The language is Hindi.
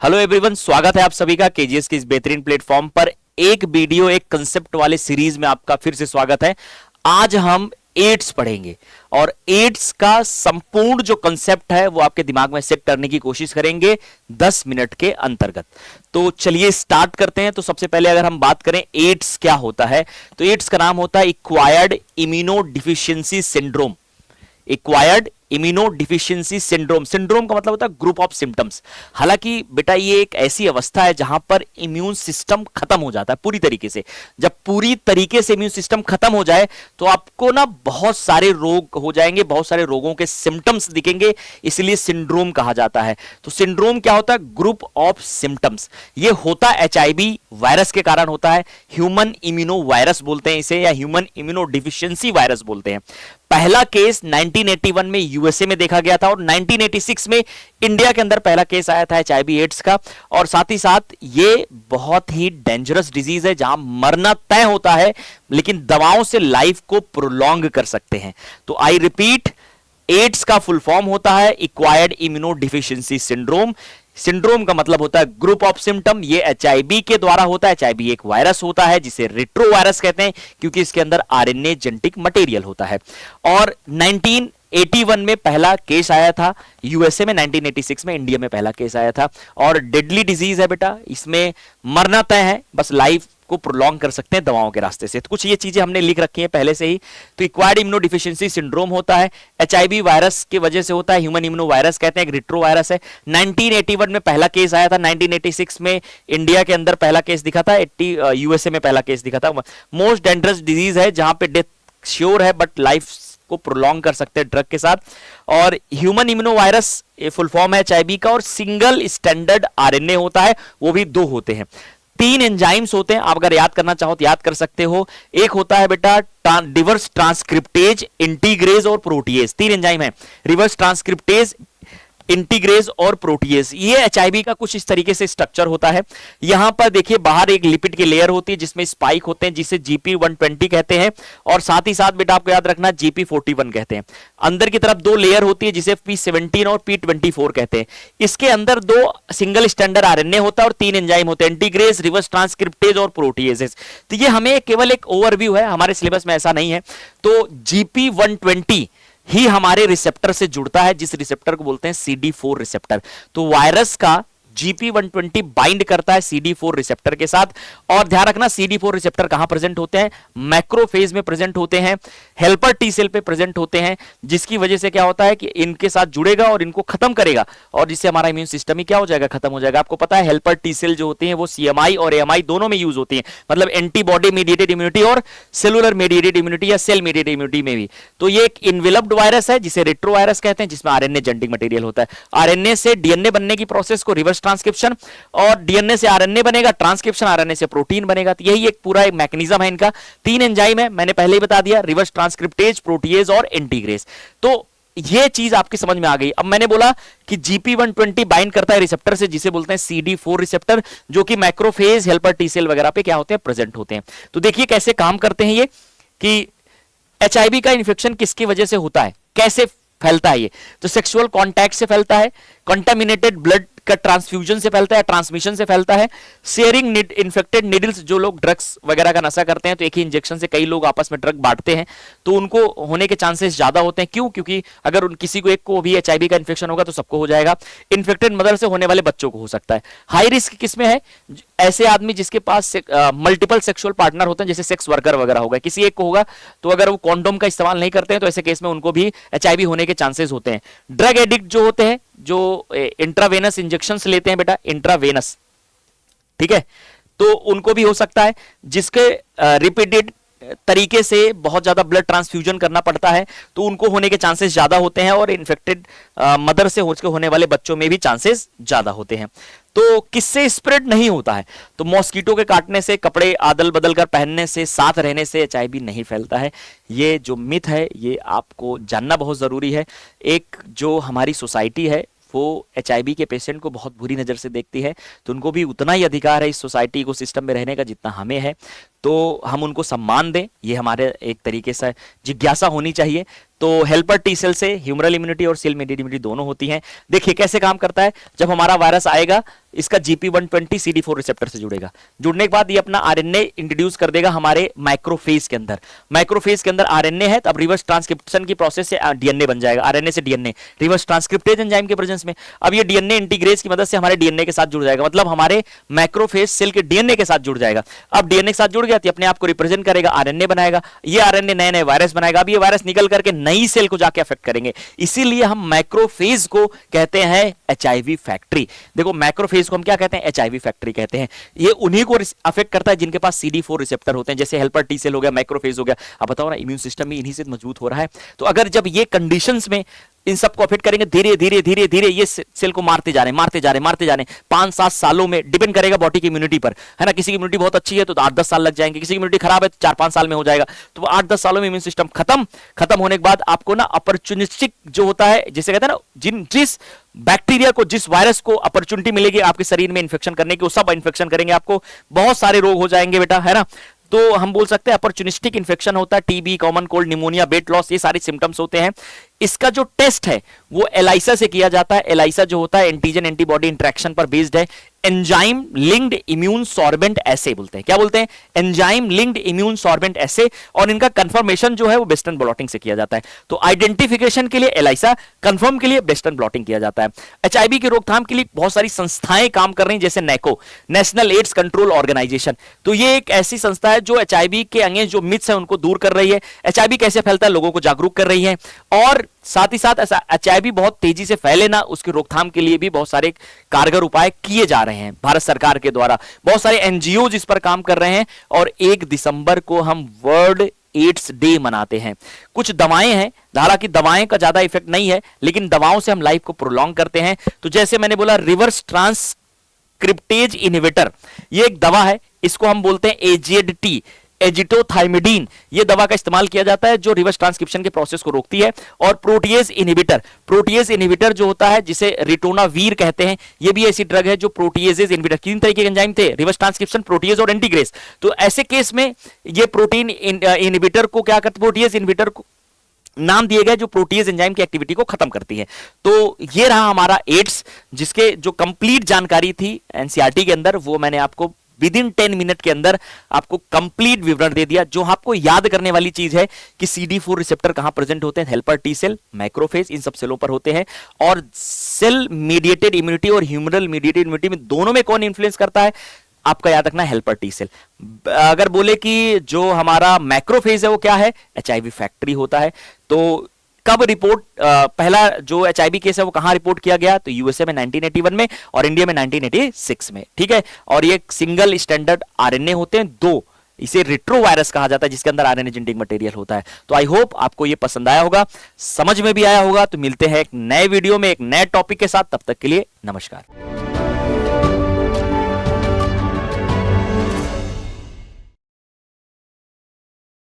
हेलो एवरीवन, स्वागत है आप सभी का केजीएस के इस बेहतरीन प्लेटफॉर्म पर। एक वीडियो एक कंसेप्ट वाले सीरीज में आपका फिर से स्वागत है। आज हम एड्स पढ़ेंगे और एड्स का संपूर्ण जो कंसेप्ट है वो आपके दिमाग में सेट करने की कोशिश करेंगे 10 मिनट के अंतर्गत। तो चलिए स्टार्ट करते हैं। तो सबसे पहले अगर हम बात करें एड्स क्या होता है, तो एड्स का नाम होता है acquired immuno deficiency syndrome. Acquired immuno deficiency syndrome, syndrome का मतलब होता है ग्रुप ऑफ सिम्टम्स। हालांकि बेटा ये एक ऐसी अवस्था है जहां पर इम्यून सिस्टम खत्म हो जाता है पूरी तरीके से। जब पूरी तरीके से इम्यून सिस्टम खत्म हो जाए तो आपको ना बहुत सारे रोग हो जाएंगे, बहुत सारे रोगों के सिम्टम्स दिखेंगे, इसलिए सिंड्रोम कहा जाता है। तो सिंड्रोम क्या होता है? Group of symptoms. ये होता एचआईवी वायरस के कारण होता है। ह्यूमन इम्यूनो वायरस बोलते हैं इसे, या ह्यूमन इम्यूनो डिफिशियंसी वायरस बोलते हैं। पहला केस 1981 में यूएसए में देखा गया था और 1986 में इंडिया के अंदर पहला केस आया था एचआईवी एड्स का। और साथ ही साथ ये बहुत ही डेंजरस डिजीज है जहां मरना तय होता है, लेकिन दवाओं से लाइफ को प्रोलॉन्ग कर सकते हैं। तो आई रिपीट, एड्स का फुल फॉर्म होता है acquired immuno deficiency syndrome. Syndrome का मतलब होता है ग्रुप ऑफ सिम्टम। ये एचआईवी के द्वारा होता है। एचआईवी एक वायरस होता है जिसे रेट्रो वायरस कहते हैं, क्योंकि इसके अंदर आरएनए जेनेटिक मटेरियल होता है। और 1981 में पहला केस आया था यूएसए में, 1986 में इंडिया में पहला केस आया था। और डेडली डिजीज है बेटा, इसमें मरना तय है, बस लाइफ को प्रोलॉन्ग कर सकते हैं दवाओं के रास्ते से। तो कुछ ये चीजें हमने लिख रखी हैं पहले से ही। तो एक्वायर्ड इम्यूनो डिफिशियंसी सिंड्रोम होता है, एचआईवी वायरस की वजह से होता है। ह्यूमन इम्यूनो वायरस कहते हैं, एक रेट्रो वायरस है। 1981 में पहला केस आया था, 1986 में इंडिया के अंदर पहला केस दिखा था, 80 यूएसए में पहला केस दिखा था। मोस्ट डेंजरस डिजीज है जहां पे डेथ श्योर है बट लाइफ को प्रोलॉन्ग कर सकते हैं ड्रग के साथ। और ह्यूमन इम्यूनो वायरस ये फुल फॉर्म है एचआईवी का, और सिंगल स्टैंडर्ड आरएनए होता है, वो भी 2 होते हैं। 3 एंजाइम्स होते हैं, आप अगर याद करना चाहो तो याद कर सकते हो। एक होता है बेटा रिवर्स ट्रांसक्रिप्टेज, इंटीग्रेज और प्रोटीएज। 3 एंजाइम है, रिवर्स ट्रांसक्रिप्टेज, इंटीग्रेज और प्रोटीएज। ये एचआईवी का कुछ इस तरीके से स्ट्रक्चर होता है। यहां पर देखिए बाहर एक लिपिड की लेयर होती है जिसमें स्पाइक होते हैं, जिसे GP120 कहते हैं, और साथ ही साथ बेटा आपको याद रखना GP41 कहते हैं। अंदर की तरफ 2 लेयर होती है जिसे P17 और P24 कहते हैं। इसके अंदर 2 सिंगल स्टैंडर्ड आरएनए होता है और 3 एंजाइम होते हैं, इंटीग्रेज, रिवर्स ट्रांसक्रिप्टेज और प्रोटीएजेस। तो ये हमें केवल एक ओवरव्यू है, हमारे सिलेबस में ऐसा नहीं है। तो GP120 ही हमारे रिसेप्टर से जुड़ता है, जिस रिसेप्टर को बोलते हैं CD4 रिसेप्टर। तो वायरस का GP120 बाइंड करता है CD4 रिसेप्टर के साथ। और ध्यान रखना CD4 रिसेप्टर कहां प्रेजेंट होते हैं? मैक्रोफेज में प्रेजेंट होते हैं, हेल्पर टी सेल पे प्रेजेंट होते हैं, जिसकी वजह से क्या होता है कि इनके साथ जुड़ेगा और इनको खत्म करेगा, और जिससे हमारा इम्यून सिस्टम ही क्या हो जाएगा? खत्म हो जाएगा। आपको पता है हेल्पर टी सेल जो होती हैं वो CMI और AMI दोनों में यूज होती हैं, मतलब एंटीबॉडी मीडिएटेड इम्यूनिटी और सेलुलर मीडिएटेड इम्यूनिटी या सेल मीडिएटेड इम्यूनिटी में भी। तो ये एक इनवेलप्ड वायरस है जिसे रेट्रो वायरस कहते हैं, जिसमें आरएनए जेनेटिक मटेरियल होता है। आरएनए से डीएनए बनने की प्रोसेस को रिवर्स ट्रांसक्रिप्शन, और डीएनए से आरएनए बनेगा, ट्रांसक्रिप्शन आरएनए से प्रोटीन बनेगा। तो यही एक पूरा एक मैकेनिज्म है इनका। 3 एंजाइम है, मैंने पहले ही बता दिया, रिवर्स ट्रांसक्रिप्टेज, प्रोटीएज और इंटीग्रेज। तो ये चीज आपकी समझ में आ गई। अब मैंने बोला कि GP120 बाइंड करता है रिसेप्टर से, जिसे बोलते हैं CD4 रिसेप्टर, जो कि मैक्रोफेज, हेल्पर टी सेल वगैरह पे क्या होते हैं? प्रेजेंट होते हैं। तो देखिए कैसे काम करते हैं ये, कि एचआईवी का इन्फेक्शन किसकी वजह से होता है, कैसे फैलता है ये? तो सेक्सुअल कांटेक्ट से फैलता है, कंटामिनेटेड ब्लड का ट्रांसफ्यूजन से फैलता है, ट्रांसमिशन से फैलता है, शेयरिंग इन्फेक्टेड निडल्स, जो लोग ड्रग्स वगैरह का नशा करते हैं तो एक ही इंजेक्शन से कई लोग आपस में ड्रग बांटते हैं, तो उनको होने के चांसेस ज्यादा होते हैं। क्यों? क्योंकि अगर उन किसी को एक को भी एचआईवी का इन्फेक्शन होगा तो सबको हो जाएगा। इन्फेक्टेड मदर से होने वाले बच्चों को हो सकता है। हाई रिस्क किसमें है? ऐसे आदमी जिसके पास मल्टीपल सेक्सुअल पार्टनर होते हैं, जैसे सेक्स वर्कर वगैरह होगा, किसी एक को होगा, तो अगर वो कॉन्डोम का इस्तेमाल नहीं करते हैं तो ऐसे केस में उनको भी एचआईवी होने के चांसेस होते हैं। ड्रग एडिक्ट जो होते हैं, जो इंट्रावेनस इंजेक्शंस लेते हैं बेटा, इंट्रावेनस, ठीक है, तो उनको भी हो सकता है। जिसके रिपीटेड तरीके से बहुत ज्यादा ब्लड ट्रांसफ्यूजन करना पड़ता है तो उनको होने के चांसेस ज्यादा होते हैं, और इन्फेक्टेड मदर से होने वाले बच्चों में भी चांसेस ज्यादा होते हैं। तो किससे स्प्रेड नहीं होता है? तो मॉस्किटो के काटने से, कपड़े आदल बदल कर पहनने से, साथ रहने से एचआईवी नहीं फैलता है। ये जो मिथ है ये आपको जानना बहुत जरूरी है। एक जो हमारी सोसाइटी है वो एचआईवी के पेशेंट को बहुत बुरी नजर से देखती है, तो उनको भी उतना ही अधिकार है इस सोसाइटी को सिस्टम में रहने का जितना हमें है। तो हम उनको सम्मान दें, ये हमारे एक तरीके से जिज्ञासा होनी चाहिए। तो हेल्पर टी सेल से ह्यूमरल इम्यूनिटी और सेल मेडिएटेड इम्यूनिटी दोनों होती हैं। देखिए कैसे काम करता है। जब हमारा वायरस आएगा, इसका GP120 CD4 रिसेप्टर से जुड़ेगा। जुड़ने के बाद ये अपना आरएनए इंट्रोड्यूस कर देगा हमारे माइक्रोफेज के अंदर। माइक्रोफेज के अंदर आरएनए है, तो अब रिवर्स ट्रांसक्रिप्शन की प्रोसेस से डीएनए बन जाएगा। आरएनए से डीएनए रिवर्स ट्रांसक्रिप्टेज एंजाइम के प्रेजेंस में अब ये डीएनए इंटीग्रेज की मदद से हमारे डीएनए के साथ जुड़ जाएगा, मतलब हमारे माइक्रोफेज सेल के डीएनए के साथ जुड़ जाएगा। अब डीएनए के साथ जुड़ गया तो अपने आप को रिप्रेजेंट करेगा, आरएनए बनाएगा। ये आरएनए नए नए वायरस बनाएगा। अब ये वायरस निकल करके नई सेल को जाके अफेक्ट करेंगे। इसीलिए हम माइक्रोफेज को कहते हैं एचआईवी फैक्ट्री। देखो मैक्रोफेज को हम क्या कहते हैं, एचआईवी फैक्ट्री कहते हैं। ये उन्हीं को अफेक्ट करता है जिनके पास CD4 रिसेप्टर होते हैं, जैसे हेल्पर टी सेल हो गया, माइक्रोफेज हो गया। अब बताओ ना, इम्यून सिस्टम भी इन्हीं से मजबूत हो रहा है। तो अगर जब ये कंडीशंस में इन सबको अफेक्ट करेंगे, धीरे धीरे धीरे धीरे ये सेल को मारते जा रहे हैं 5-7 सालों में, डिपेंड करेगा बॉडी की इम्यूनिटी पर, है ना। किसी की इम्यूनिटी बहुत अच्छी है तो 8-10 साल लग जाएंगे, किसी की इम्यूनिटी खराब है तो 4-5 साल में हो जाएगा। तो 8-10 सालों में इम्यून सिस्टम खत्म होने के बाद आपको ना अपॉर्चुनिस्टिक जो होता है, जिसे कहते हैं ना, जिस बैक्टीरिया को, जिस वायरस को अपॉर्चुनिटी मिलेगी आपके शरीर में इन्फेक्शन करने की, वो सब इन्फेक्शन करेंगे, आपको बहुत सारे रोग हो जाएंगे बेटा, है ना। तो हम बोल सकते हैं अपॉर्चुनिस्टिक इन्फेक्शन होता है, TB, common cold, pneumonia, weight loss, ये सारे सिम्टम्स होते हैं। इसका जो टेस्ट है वो एलाइसा से किया जाता है। एलाइसा जो होता है एंटीजन एंटीबॉडी इंटरेक्शन पर बेस्ड है। एंजाइम लिंक्ड इम्यून सॉर्बेंट एसे बोलते हैं। क्या बोलते हैं? एंजाइम लिंक्ड इम्यून सॉर्बेंट एसे। और इनका कंफर्मेशन जो है वो वेस्टर्न ब्लॉटिंग से किया जाता है। तो आइडेंटिफिकेशन के लिए एलाइसा, कंफर्म के लिए वेस्टर्न ब्लॉटिंग किया जाता है। एचआईवी की रोकथाम के लिए बहुत सारी संस्थाएं काम कर रही हैं, जैसे नेको, नेशनल एड्स कंट्रोल ऑर्गेनाइजेशन। तो ये एक ऐसी संस्था है जो एचआईवी के अंगे जो मिथ्स है उनको दूर कर रही है, एचआईवी कैसे फैलता है लोगों को जागरूक कर रही है, और साथ ही साथ ऐसा एचआईवी बहुत तेजी से फैले ना, उसकी रोकथाम के लिए भी बहुत सारे कारगर उपाय किए जा रहे हैं भारत सरकार के द्वारा। बहुत सारे एनजीओ इस पर काम कर रहे हैं। और 1 दिसंबर को हम वर्ल्ड एड्स डे मनाते हैं। कुछ दवाएं हैं, हालांकि दवाएं का ज्यादा इफेक्ट नहीं है, लेकिन दवाओं से हम लाइफ को प्रोलॉन्ग करते हैं। तो जैसे मैंने बोला, रिवर्स ट्रांसक्रिप्टेज इनहिबिटर, ये एक दवा है, इसको हम बोलते हैं AZT, एजिटोथाइमिडीन। ये दवा का इस्तेमाल किया जाता है जो रिवर्स ट्रांसक्रिप्शन के प्रोसेस को रोकती है। और प्रोटीएज इनहिबिटर जो होता है, जिसे रिटोनावीर कहते हैं, ये भी ऐसी ड्रग है जो प्रोटीएजेज इनहिबिटर, 3 तरीके के एंजाइम थे, रिवर्स ट्रांसक्रिप्शन, प्रोटीएज और एंटीग्रेस। तो ऐसे केस में ये प्रोटीन इनहिबिटर को क्या करते, प्रोटीएज इनहिबिटर को नाम दिए गए जो प्रोटीएज एंजाइम की एक्टिविटी को खत्म करती है। तो ये रहा हमारा एड्स, जिसके जो कंप्लीट जानकारी थी एनसीईआरटी के अंदर, वो मैंने आपको विदिन 10 मिनट के अंदर आपको कंप्लीट विवरण दे दिया। जो आपको याद करने वाली चीज है कि CD4 रिसेप्टर कहां प्रेजेंट होते हैं, हेल्पर टी सेल, माइक्रोफेज, इन सब सेलों पर होते हैं। और सेल मीडिएटेड इम्यूनिटी और ह्यूमरल मीडिएटेड इम्यूनिटी में दोनों में कौन इन्फ्लुएंस करता है, आपका याद रखना, हेल्पर टी सेल। अगर बोले कि जो हमारा मैक्रोफेज है वो क्या है, एचआईवी फैक्ट्री होता है। तो कब रिपोर्ट, पहला जो एचआईवी केस है वो कहां रिपोर्ट किया गया, तो यूएसए में 1981 में और इंडिया में 1986 में, ठीक है। और ये सिंगल स्टैंडर्ड आरएनए होते हैं 2, इसे रिट्रोवायरस कहा जाता है, जिसके अंदर आरएनए जेनेटिक मटेरियल होता है। तो आई होप आपको ये पसंद आया होगा, समझ में भी आया होगा। तो मिलते हैं एक नए वीडियो में एक नए टॉपिक के साथ, तब तक के लिए नमस्कार।